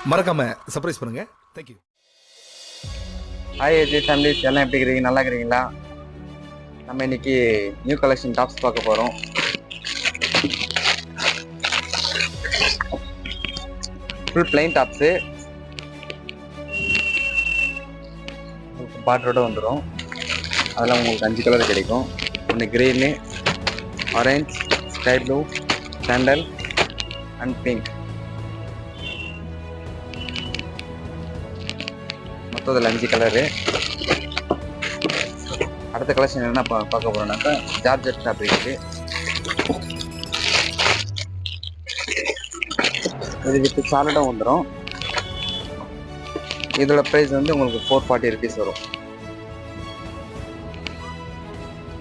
மறக்காம சர்ப்ரைஸ் பண்ணுங்க. Thank you. Hi AG families, எல்லாம் எப்படி இருக்கிறீங்க? நல்லா இருக்கிறீங்களா? நம்ம இன்னைக்கு நியூ கலெக்ஷன் டாப்ஸ் பார்க்க போகிறோம். ஃபுல் பிளைன் டாப்ஸு, பார்டரோட வந்துடும். அதில் உங்களுக்கு 5 கலர் கிடைக்கும். ஒன்று green, orange, sky blue, sandal and pink. மொத்தத்தில் 5 கலரு. அடுத்த கலெக்ஷன் என்ன பார்க்க போகிறோம்னாக்கா ஜார்ஜெட் ஃபேப்ரிக். இது வித் சாலடாக வந்துடும். இதோட ப்ரைஸ் வந்து உங்களுக்கு 440 ருபீஸ் வரும்.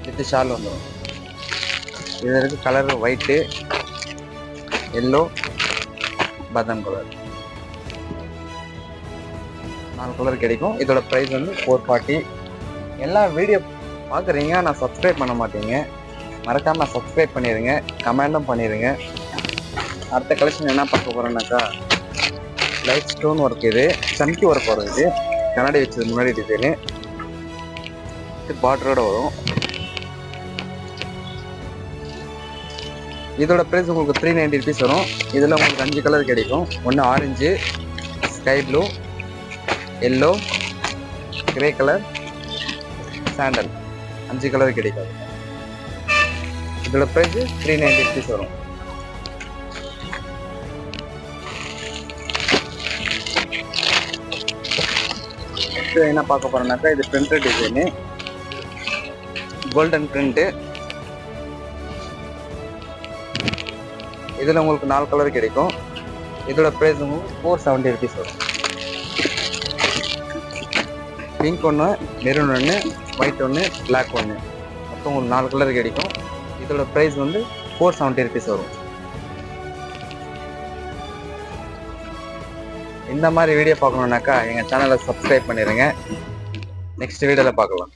வித் ஷால் வந்துடும். இதில் இருக்க கலர் ஒயிட்டு, எல்லோ, பாதாம் கலர், 4 கலர் கிடைக்கும். இதோட ப்ரைஸ் வந்து 440. எல்லா வீடியோ பார்க்குறீங்க, நான் சப்ஸ்கிரைப் பண்ண மாட்டீங்க. மறக்காமல் சப்ஸ்கிரைப் பண்ணிடுங்க, கமெண்டும் பண்ணிடுங்க. அடுத்த கலெக்ஷன் என்ன பார்க்க போகிறோன்னாக்கா லைட் ஸ்டோன் ஒர்க். இது சம்கி ஒர்க் வரும். இது கண்ணாடி வச்சது முன்னாடி டிசைனு. இது பார்டரோட வரும். இதோட ப்ரைஸ் உங்களுக்கு 390 ருபீஸ் வரும். இதில் உங்களுக்கு 5 கலர் கிடைக்கும். ஒன்று orange, sky blue, yellow, grey colour, sandal, 5 colour கிடைக்கும். இதோட ப்ரைஸ் 390 ருபீஸ் வரும். என்ன பார்க்க போறோம்னாக்கா இது பிரிண்டட் டிசைனு, கோல்டன் பிரிண்ட். இதில் உங்களுக்கு 4 கலர் கிடைக்கும். இதோட ப்ரைஸ் உங்களுக்கு 470 ருபீஸ் வரும். பிங்க் ஒன்று, மெரூன் ஒன்று, ஒயிட் ஒன்று, பிளாக் ஒன்று, மொத்தம் உங்களுக்கு 4 கலர் கிடைக்கும். இதோட ப்ரைஸ் வந்து 470 ருபீஸ் வரும். இந்த மாதிரி வீடியோ பார்க்கணுன்னாக்கா எங்கள் சேனலை சப்ஸ்கிரைப் பண்ணிடுங்க. நெக்ஸ்ட் வீடியோவில் பார்க்கலாம்.